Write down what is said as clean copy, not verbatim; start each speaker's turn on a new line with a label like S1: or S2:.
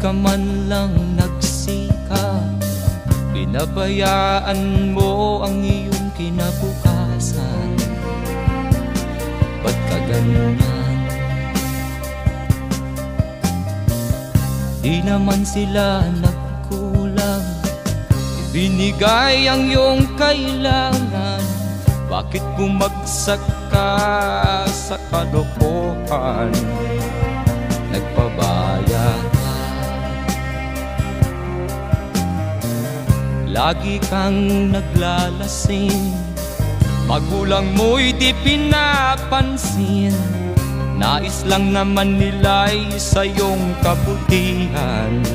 S1: ka man lang nagsikap, pinabayaan mo ang iyong kinabukasan. Ba't ka ganyan? Di naman sila nagkulang, ibinigay ang iyong kailangan. Bakit bumagsak ka sa kalokohan? Nagpabaya ka, lagi kang naglalasing, magulang mo'y di pinapansin. Nais lang naman nila'y sa iyong kabutihan.